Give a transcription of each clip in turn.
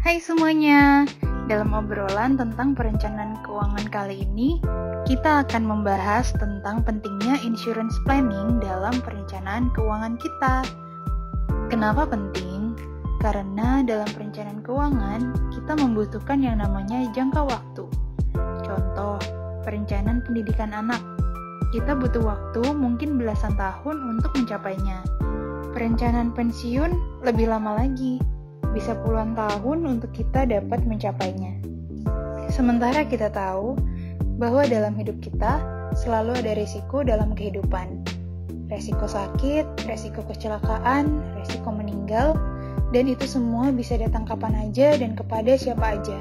Hai semuanya, dalam obrolan tentang perencanaan keuangan kali ini, kita akan membahas tentang pentingnya insurance planning dalam perencanaan keuangan kita. Kenapa penting? Karena dalam perencanaan keuangan, kita membutuhkan yang namanya jangka waktu. Contoh, perencanaan pendidikan anak. Kita butuh waktu mungkin belasan tahun untuk mencapainya. Perencanaan pensiun lebih lama lagi, bisa puluhan tahun untuk kita dapat mencapainya. Sementara kita tahu bahwa dalam hidup kita selalu ada risiko dalam kehidupan. Resiko sakit, resiko kecelakaan, resiko meninggal, dan itu semua bisa datang kapan aja dan kepada siapa aja.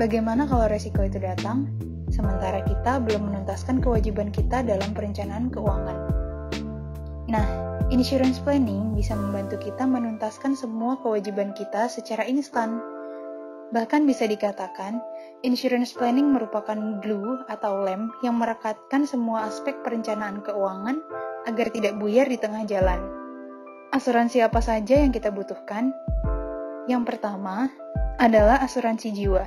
Bagaimana kalau resiko itu datang, sementara kita belum menuntaskan kewajiban kita dalam perencanaan keuangan? Nah, insurance planning bisa membantu kita menuntaskan semua kewajiban kita secara instan. Bahkan bisa dikatakan, insurance planning merupakan glue atau lem yang merekatkan semua aspek perencanaan keuangan agar tidak buyar di tengah jalan. Asuransi apa saja yang kita butuhkan? Yang pertama adalah asuransi jiwa.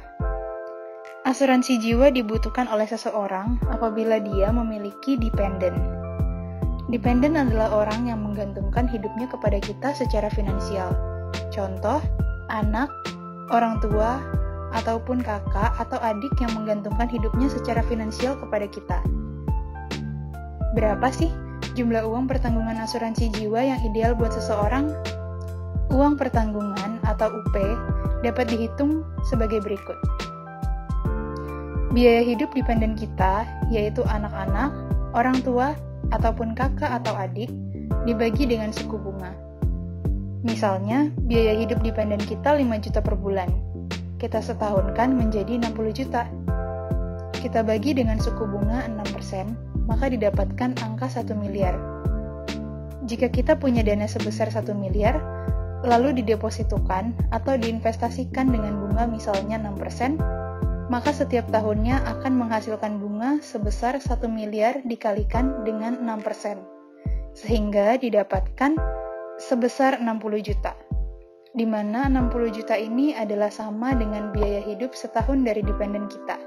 Asuransi jiwa dibutuhkan oleh seseorang apabila dia memiliki dependent. Dependent adalah orang yang menggantungkan hidupnya kepada kita secara finansial. Contoh, anak, orang tua, ataupun kakak atau adik yang menggantungkan hidupnya secara finansial kepada kita. Berapa sih jumlah uang pertanggungan asuransi jiwa yang ideal buat seseorang? Uang pertanggungan atau UP dapat dihitung sebagai berikut. Biaya hidup dependen kita, yaitu anak-anak, orang tua, ataupun kakak atau adik, dibagi dengan suku bunga. Misalnya, biaya hidup dependen kita 5 juta per bulan. Kita setahunkan menjadi 60 juta. Kita bagi dengan suku bunga 6%, maka didapatkan angka 1 miliar. Jika kita punya dana sebesar 1 miliar, lalu didepositokan atau diinvestasikan dengan bunga misalnya 6%, maka setiap tahunnya akan menghasilkan bunga sebesar 1 miliar dikalikan dengan 6%, sehingga didapatkan sebesar 60 juta, di mana 60 juta ini adalah sama dengan biaya hidup setahun dari dependen kita.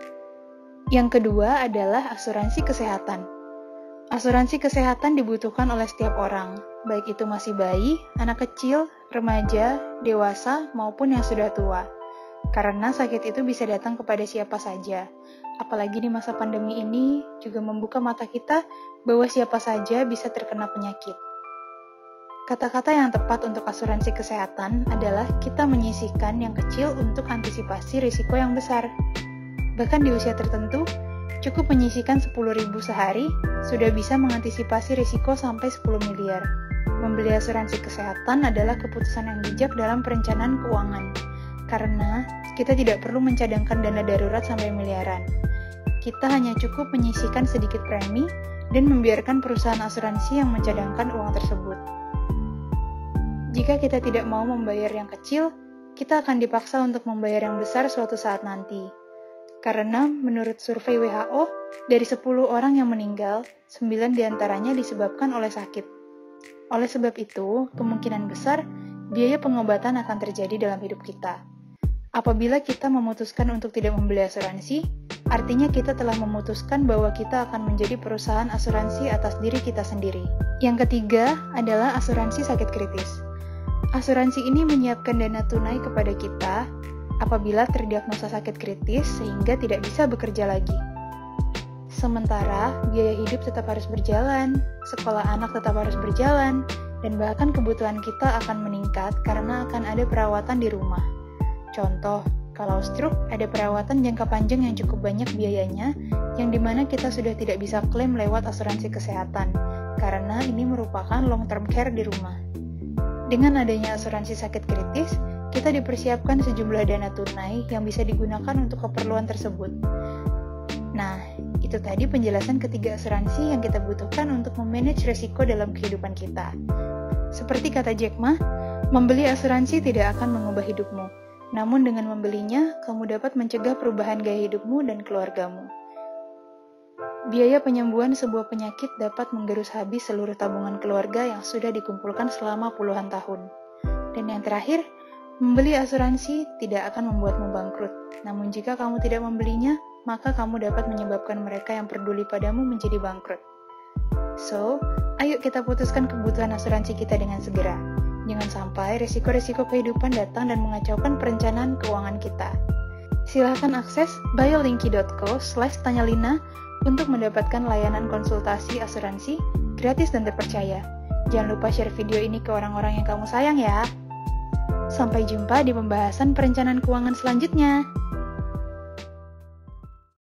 Yang kedua adalah asuransi kesehatan. Asuransi kesehatan dibutuhkan oleh setiap orang, baik itu masih bayi, anak kecil, remaja, dewasa, maupun yang sudah tua. Karena sakit itu bisa datang kepada siapa saja. Apalagi di masa pandemi ini juga membuka mata kita bahwa siapa saja bisa terkena penyakit. Kata-kata yang tepat untuk asuransi kesehatan adalah kita menyisihkan yang kecil untuk antisipasi risiko yang besar. Bahkan di usia tertentu, cukup menyisihkan 10.000 sehari sudah bisa mengantisipasi risiko sampai 10 miliar. Membeli asuransi kesehatan adalah keputusan yang bijak dalam perencanaan keuangan. Karena kita tidak perlu mencadangkan dana darurat sampai miliaran. Kita hanya cukup menyisihkan sedikit premi dan membiarkan perusahaan asuransi yang mencadangkan uang tersebut. Jika kita tidak mau membayar yang kecil, kita akan dipaksa untuk membayar yang besar suatu saat nanti. Karena menurut survei WHO, dari 10 orang yang meninggal, 9 diantaranya disebabkan oleh sakit. Oleh sebab itu, kemungkinan besar biaya pengobatan akan terjadi dalam hidup kita. Apabila kita memutuskan untuk tidak membeli asuransi, artinya kita telah memutuskan bahwa kita akan menjadi perusahaan asuransi atas diri kita sendiri. Yang ketiga adalah asuransi sakit kritis. Asuransi ini menyiapkan dana tunai kepada kita apabila terdiagnosa sakit kritis sehingga tidak bisa bekerja lagi. Sementara, biaya hidup tetap harus berjalan, sekolah anak tetap harus berjalan, dan bahkan kebutuhan kita akan meningkat karena akan ada perawatan di rumah. Contoh, kalau stroke ada perawatan jangka panjang yang cukup banyak biayanya, yang dimana kita sudah tidak bisa klaim lewat asuransi kesehatan, karena ini merupakan long term care di rumah. Dengan adanya asuransi sakit kritis, kita dipersiapkan sejumlah dana tunai yang bisa digunakan untuk keperluan tersebut. Nah, itu tadi penjelasan ketiga asuransi yang kita butuhkan untuk memanage resiko dalam kehidupan kita. Seperti kata Jack Ma, membeli asuransi tidak akan mengubah hidupmu. Namun dengan membelinya, kamu dapat mencegah perubahan gaya hidupmu dan keluargamu. Biaya penyembuhan sebuah penyakit dapat menggerus habis seluruh tabungan keluarga yang sudah dikumpulkan selama puluhan tahun. Dan yang terakhir, Membeli asuransi tidak akan membuatmu bangkrut, namun jika kamu tidak membelinya, maka kamu dapat menyebabkan mereka yang peduli padamu menjadi bangkrut. So, ayo kita putuskan kebutuhan asuransi kita dengan segera. Jangan sampai risiko-risiko kehidupan datang dan mengacaukan perencanaan keuangan kita. Silahkan akses biolinky.co/tanyalina untuk mendapatkan layanan konsultasi asuransi gratis dan terpercaya. Jangan lupa share video ini ke orang-orang yang kamu sayang ya. Sampai jumpa di pembahasan perencanaan keuangan selanjutnya.